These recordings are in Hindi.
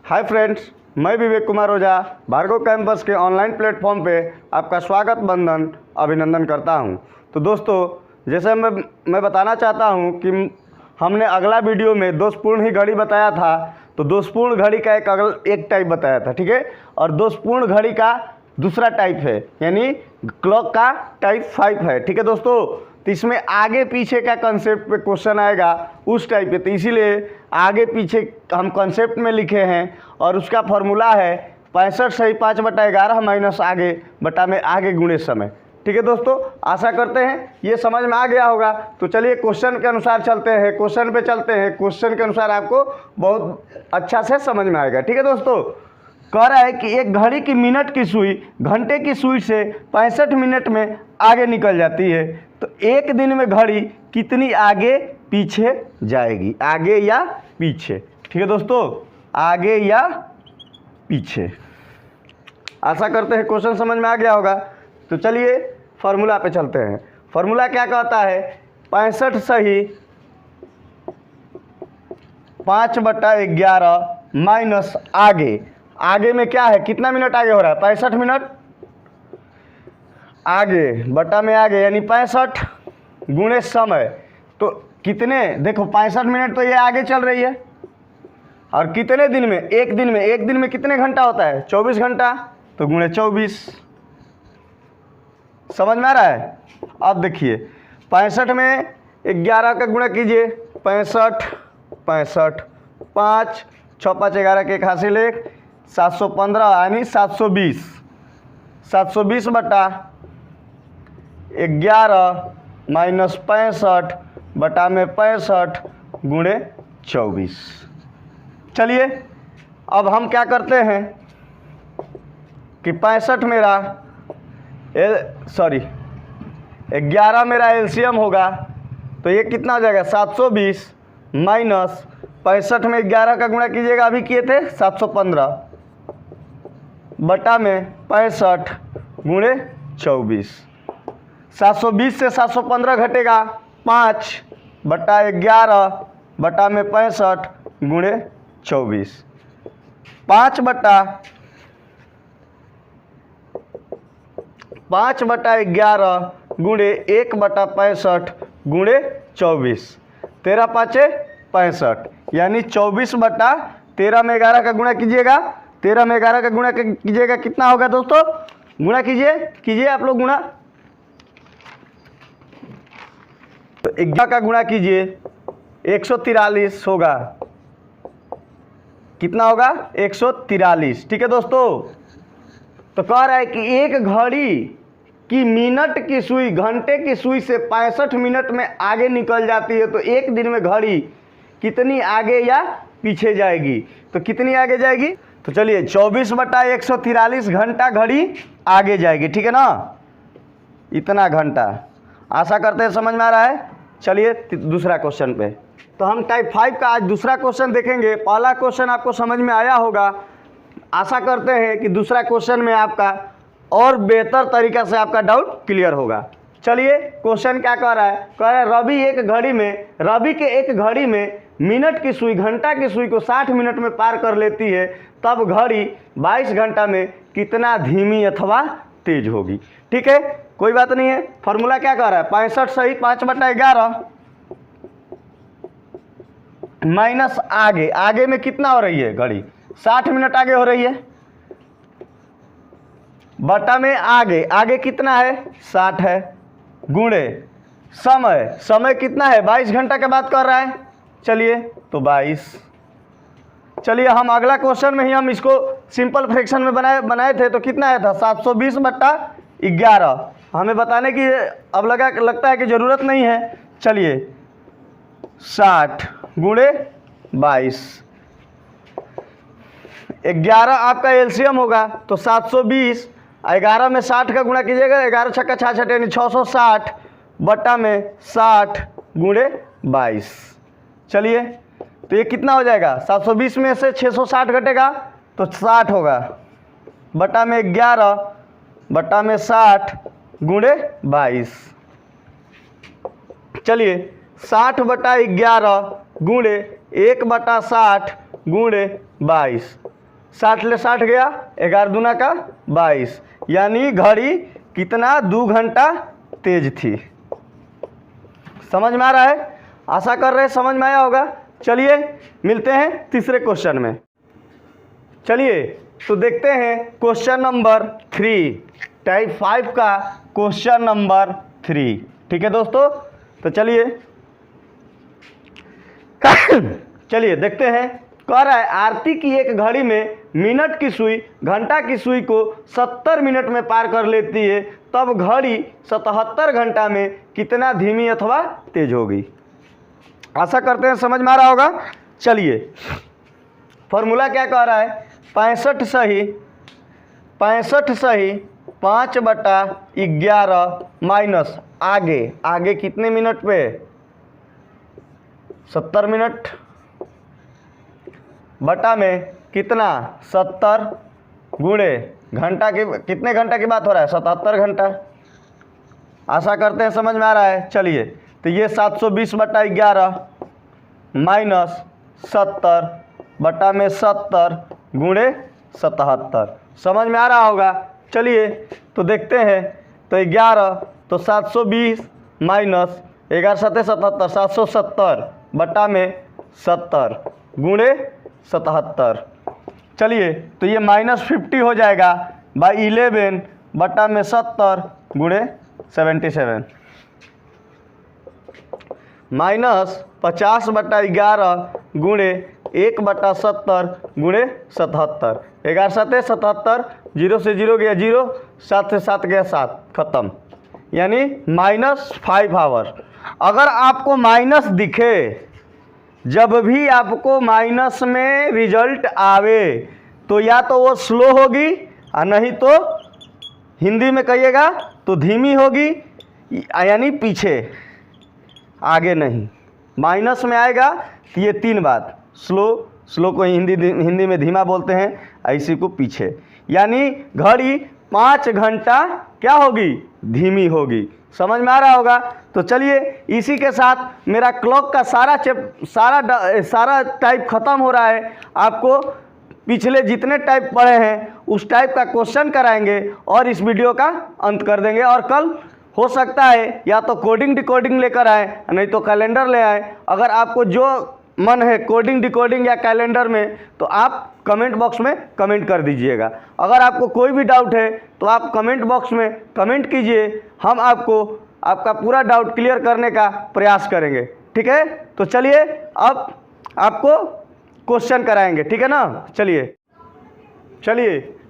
हाय फ्रेंड्स, मैं विवेक कुमार ओझा भार्गव कैंपस के ऑनलाइन प्लेटफॉर्म पे आपका स्वागत वंदन अभिनंदन करता हूं। तो दोस्तों, जैसे मैं बताना चाहता हूं कि हमने अगला वीडियो में दोषपूर्ण ही घड़ी बताया था, तो दोषपूर्ण घड़ी का एक टाइप बताया था, ठीक है। और दोषपूर्ण घड़ी का दूसरा टाइप है, यानी क्लॉक का टाइप 5 है, ठीक है दोस्तों। तो इसमें आगे पीछे का कंसेप्ट पे क्वेश्चन आएगा उस टाइप पे, तो इसीलिए आगे पीछे हम कंसेप्ट में लिखे हैं। और उसका फॉर्मूला है 65 सही 5/11 माइनस आगे बटा में आगे गुणे समय, ठीक है दोस्तों। आशा करते हैं ये समझ में आ गया होगा। तो चलिए क्वेश्चन के अनुसार चलते हैं, क्वेश्चन पे चलते हैं। क्वेश्चन के अनुसार आपको बहुत अच्छा से समझ में आएगा, ठीक है दोस्तों। कह रहा है कि एक घड़ी की मिनट की सुई घंटे की सुई से 65 मिनट में आगे निकल जाती है, तो एक दिन में घड़ी कितनी आगे पीछे जाएगी, आगे या पीछे, ठीक है दोस्तों, आगे या पीछे। आशा करते हैं क्वेश्चन समझ में आ गया होगा। तो चलिए फार्मूला पे चलते हैं। फार्मूला क्या कहता है, 65 सही 5/11 माइनस आगे। आगे में क्या है, कितना मिनट आगे हो रहा है, 65 मिनट आगे बटा में आगे, यानी 65 गुणे समय। तो कितने, देखो 65 मिनट तो ये आगे चल रही है, और कितने दिन में, एक दिन में कितने घंटा होता है, 24 घंटा, तो गुणे 24। समझ में आ रहा है। अब देखिए 65 में 11 का गुणा कीजिए, 65 65 5 6 5 11 के 1 हासिल 1 715, यानी 720। 720 बटा 11 माइनस 65 बटा में 65 गुणे 24। चलिए अब हम क्या करते हैं कि 65 मेरा 11 मेरा एलसीएम होगा, तो ये कितना हो जाएगा, 720 माइनस 65 में 11 का गुणा कीजिएगा, अभी किए थे 715 बटा में 65 गुणे 24। 720 से 715 घटेगा 5 बटा 11 बटा में 65 गुणे 24। 5 बटा 11 गुणे 1 बटा 65 गुणे 24। 13 5 65, यानी 24 बटा 13 में 11 का गुणा कीजिएगा, 13 में 11 का गुणा कीजिएगा, कितना होगा दोस्तों, गुणा कीजिए आप लोग गुणा। तो 11 का गुणा कीजिए 143 होगा, कितना होगा, 143, ठीक है दोस्तों। तो कह रहा है कि एक घड़ी की मिनट की सुई घंटे की सुई से 65 मिनट में आगे निकल जाती है, तो एक दिन में घड़ी कितनी आगे या पीछे जाएगी, तो कितनी आगे जाएगी। तो चलिए 24 बटा 143 घंटा घड़ी आगे जाएगी, ठीक है ना, इतना घंटा। आशा करते हैं समझ में आ रहा है। चलिए दूसरा क्वेश्चन पे, तो हम टाइप 5 का आज दूसरा क्वेश्चन देखेंगे। पहला क्वेश्चन आपको समझ में आया होगा। आशा करते हैं कि दूसरा क्वेश्चन में आपका और बेहतर तरीका से आपका डाउट क्लियर होगा। चलिए क्वेश्चन क्या कह रहा है, रवि के एक घड़ी में मिनट की सुई घंटा की सुई को 60 मिनट में पार कर लेती है, तब घड़ी 22 घंटा में कितना धीमी अथवा तेज होगी, ठीक है, कोई बात नहीं है। फॉर्मूला क्या कह रहा है, 65 सही 5/11 माइनस आगे में कितना हो रही है घड़ी, 60 मिनट आगे हो रही है, बटा में आगे कितना है, 60 है, गुणे समय कितना है, 22 घंटा के बात कर रहा है। चलिए तो 22। चलिए हम अगला क्वेश्चन में ही हम इसको सिंपल फ्रैक्शन में बनाए थे, तो कितना आया था, 720 बटा 11। हमें बताने की अब लगता है कि ज़रूरत नहीं है। चलिए 60 गुणे 22, 11 आपका एलसीएम होगा, तो 720, 11 में 60 का गुणा कीजिएगा, 11 छक्का 66, यानी 660 बटा में 60 गुणे 22। चलिए तो ये कितना हो जाएगा, 720 में से 660 घटेगा तो 60 होगा, बटा में 11 बटा में 60 गुणे 22। चलिए 60 बटा 11 गुणे 1/60 गुणे 22, 60 ले 60 गया, 11 दूना का 22, यानी घड़ी कितना 2 घंटा तेज थी। समझ में आ रहा है? आशा कर रहे हैं समझ में आया होगा। चलिए मिलते हैं तीसरे क्वेश्चन में। चलिए तो देखते हैं क्वेश्चन नंबर 3, टाइप 5 का क्वेश्चन नंबर 3। ठीक है दोस्तों, तो चलिए चलिए देखते हैं। कह रहा है आरती की एक घड़ी में मिनट की सुई घंटा की सुई को 70 मिनट में पार कर लेती है, तब घड़ी 77 घंटा में कितना धीमी अथवा तेज होगी। आशा करते हैं समझ में आ रहा होगा। चलिए फॉर्मूला क्या कह रहा है, 65 सही 5/11 माइनस आगे कितने मिनट पे, 70 मिनट बटा में कितना 70 गुणे घंटा की, कितने घंटा की बात हो रहा है, 77 घंटा। आशा करते हैं समझ में आ रहा है। चलिए तो ये 720/11 माइनस 70 बटा में 70 गुणे 77, समझ में आ रहा होगा। चलिए तो देखते हैं, तो 11 तो 720 माइनस 11 7 77, 770 बटा में 70 गुणे 77। चलिए तो ये -50 हो जाएगा बाई 11 बटा में 70 गुणे 77, माइनस 50/11 गुणे 1/70 गुणे 77, 11 7 77, 0 से 0 गया 0, 7 से 7 गया 7, खत्म, यानी -5 आवर। अगर आपको माइनस दिखे, जब भी आपको माइनस में रिजल्ट आवे, तो या तो वो स्लो होगी और नहीं तो हिंदी में कहिएगा तो धीमी होगी, यानी पीछे, आगे नहीं। माइनस में आएगा तो ये 3 बात, स्लो को हिंदी में धीमा बोलते हैं, ऐसी को पीछे, यानी घड़ी 5 घंटा क्या होगी, धीमी होगी। समझ में आ रहा होगा। तो चलिए इसी के साथ मेरा क्लॉक का सारा टाइप ख़त्म हो रहा है। आपको पिछले जितने टाइप पढ़े हैं उस टाइप का क्वेश्चन कराएंगे और इस वीडियो का अंत कर देंगे। और कल हो सकता है या तो कोडिंग डिकोडिंग लेकर आए, नहीं तो कैलेंडर ले आए। अगर आपको जो मन है कोडिंग डिकोडिंग या कैलेंडर में, तो आप कमेंट बॉक्स में कमेंट कर दीजिएगा। अगर आपको कोई भी डाउट है तो आप कमेंट बॉक्स में कमेंट कीजिए, हम आपको आपका पूरा डाउट क्लियर करने का प्रयास करेंगे। ठीक है, तो चलिए अब आपको क्वेश्चन कराएंगे, ठीक है ना। चलिए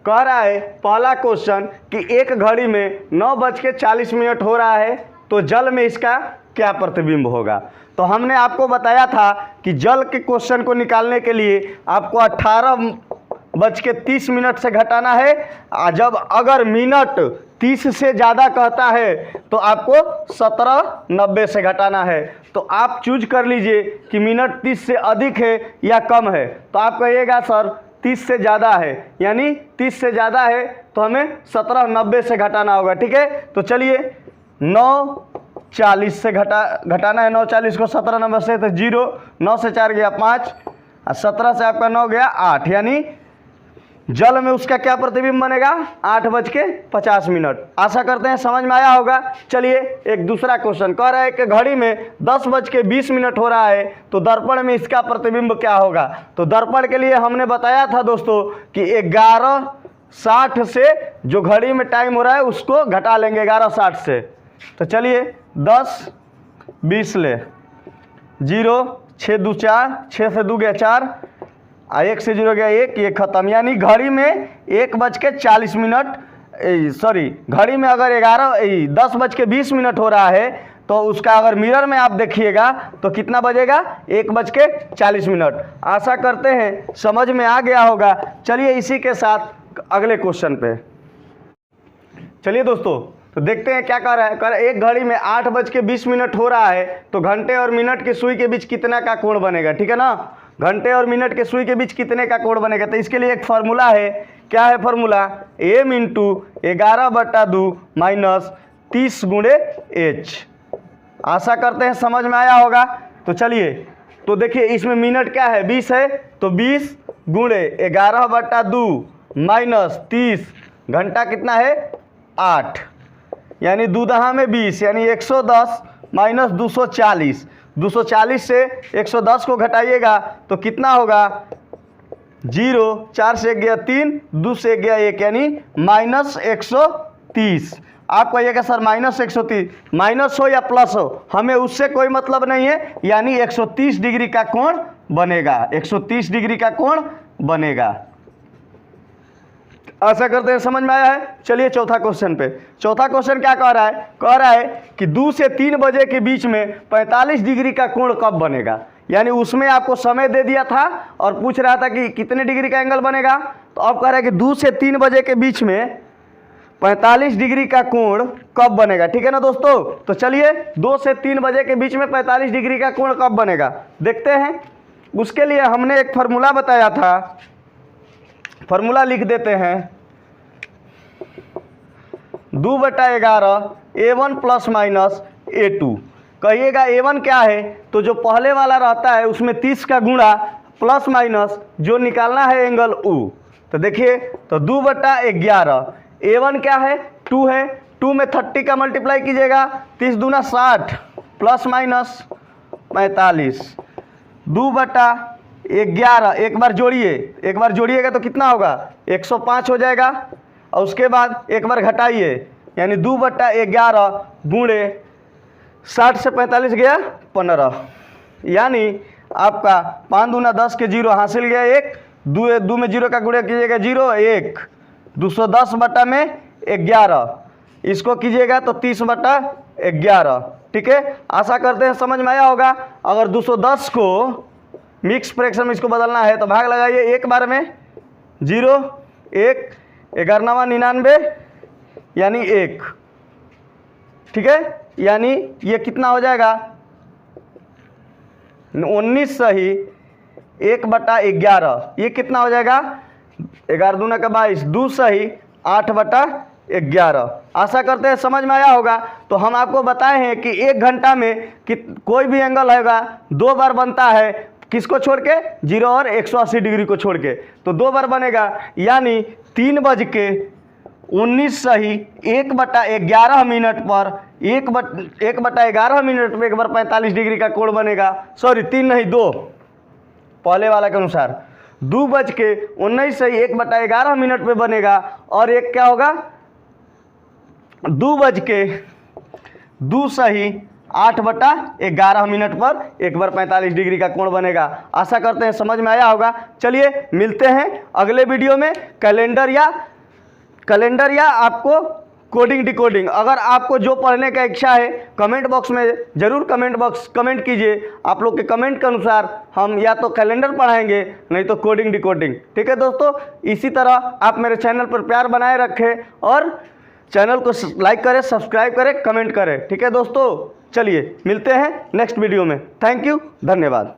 कह रहा है पहला क्वेश्चन कि एक घड़ी में 9:40 हो रहा है, तो जल में इसका क्या प्रतिबिंब होगा। तो हमने आपको बताया था कि जल के क्वेश्चन को निकालने के लिए आपको 18:30 से घटाना है। जब अगर मिनट 30 से ज़्यादा कहता है तो आपको 17:90 से घटाना है। तो आप चूज कर लीजिए कि मिनट 30 से अधिक है या कम है। तो आप कहिएगा सर 30 से ज़्यादा है, यानी 30 से ज़्यादा है तो हमें 17:90 से घटाना होगा। ठीक है, तो चलिए 9:40 से घटाना है। 9:40 को 17:90 से तो 0, 9 से 4 गया 5 और 17 से आपका 9 गया 8, यानी जल में उसका क्या प्रतिबिंब बनेगा, 8:50। आशा करते हैं समझ में आया होगा। चलिए एक दूसरा क्वेश्चन कह रहा है कि घड़ी में 10:20 हो रहा है, तो दर्पण में इसका प्रतिबिंब क्या होगा। तो दर्पण के लिए हमने बताया था दोस्तों कि 11:60 से जो घड़ी में टाइम हो रहा है उसको घटा लेंगे 11:60 से। तो चलिए 10:20 ले 0, 6 2 4, 6 से 2 गया 4 और 1 से 0 गया 1, ये खत्म। यानी घड़ी में 1:40, सॉरी घड़ी में अगर 10:20 हो रहा है तो उसका अगर मिरर में आप देखिएगा तो कितना बजेगा, 1:40। आशा करते हैं समझ में आ गया होगा। चलिए इसी के साथ अगले क्वेश्चन पे चलिए दोस्तों, तो देखते हैं क्या कर रहा है। एक घड़ी में 8:20 हो रहा है, तो घंटे और मिनट के सुई के बीच कितना का कोण बनेगा। ठीक है ना, घंटे और मिनट के सुई के बीच कितने का कोण बनेगा। तो इसके लिए एक फार्मूला है। क्या है फार्मूला, m × 11/2 माइनस 30 गुणे h। आशा करते हैं समझ में आया होगा। तो चलिए, तो देखिए इसमें मिनट क्या है, 20 है, तो 20 गुणे 11/2 माइनस 30, घंटा कितना है 8, यानी 2 दहा में 20, यानी 110 माइनस 240। 240 से 110 को घटाइएगा तो कितना होगा 0, 4 से 1 गया 3, 2 से 1 गया 1, यानी माइनस 130। आप कहिएगा सर माइनस 130, माइनस हो या प्लस हो हमें उससे कोई मतलब नहीं है, यानी 130 डिग्री का कोण बनेगा, 130 डिग्री का कोण बनेगा। आशा करते हैं समझ में आया है। चलिए चौथा क्वेश्चन पे। चौथा क्वेश्चन क्या कह रहा है? कह रहा है कि 2 से 3 बजे के बीच में 45 डिग्री का कोण कब बनेगा। यानी उसमें आपको समय दे दिया था और पूछ रहा था कि कितने डिग्री का एंगल बनेगा, तो अब कह रहा है कि 2 से 3 बजे के बीच में 45 डिग्री का कोण कब बनेगा। ठीक है ना दोस्तों, तो चलिए 2 से 3 बजे के बीच में 45 डिग्री का कोण कब बनेगा देखते हैं। उसके लिए हमने एक फार्मूला बताया था, फार्मूला लिख देते हैं 2/11 A1 प्लस माइनस A2। कहिएगा A1 क्या है, तो जो पहले वाला रहता है उसमें 30 का गुणा प्लस माइनस जो निकालना है एंगल U। तो देखिए, तो 2/11 A1 क्या है 2 है, 2 में 30 का मल्टीप्लाई कीजिएगा, 30 दूना 60 प्लस माइनस 45, 2/11 एक बार जोड़िए, एक बार जोड़िएगा तो कितना होगा 105 हो जाएगा, और उसके बाद एक बार घटाइए, यानी 2/11 गुणे 60 से 45 गया 15, यानी आपका 5 दूना 10 के 0 हासिल गया 1, 2 में 0 का गुणा कीजिएगा 0 1, 210/11 इसको कीजिएगा तो 30/11। ठीक है, आशा करते हैं समझ में आया होगा। अगर 210 को मिक्स फ्रैक्शन में इसको बदलना है तो भाग लगाइए एक बार में, 0 1 11 99 यानी 1। ठीक है, यानी ये कितना हो जाएगा 19 सही 1/11, ये कितना हो जाएगा 11 दूना का 22, 2 सही 8/11। आशा करते हैं समझ में आया होगा। तो हम आपको बताए हैं कि 1 घंटा में कि कोई भी एंगल होगा 2 बार बनता है, किसको छोड़ के 0 और 180 डिग्री को छोड़ के, तो 2 बार बनेगा, यानी 3:19 सही 1/11 मिनट पर 1/11 मिनट में एक बार 45 डिग्री का कोण बनेगा। सॉरी 3 नहीं 2, पहले वाला के अनुसार 2:19 सही 1/11 मिनट पे बनेगा, और एक क्या होगा 2 सही 8/11 मिनट पर एक बार 45 डिग्री का कोण बनेगा। आशा करते हैं समझ में आया होगा। चलिए मिलते हैं अगले वीडियो में कैलेंडर या आपको कोडिंग डिकोडिंग। अगर आपको जो पढ़ने का इच्छा है कमेंट बॉक्स में ज़रूर कमेंट कीजिए। आप लोग के कमेंट के अनुसार हम या तो कैलेंडर पढ़ाएंगे, नहीं तो कोडिंग डिकोडिंग। ठीक है दोस्तों, इसी तरह आप मेरे चैनल पर प्यार बनाए रखें और चैनल को लाइक करें, सब्सक्राइब करें, कमेंट करें। ठीक है दोस्तों, चलिए मिलते हैं नेक्स्ट वीडियो में। थैंक यू, धन्यवाद।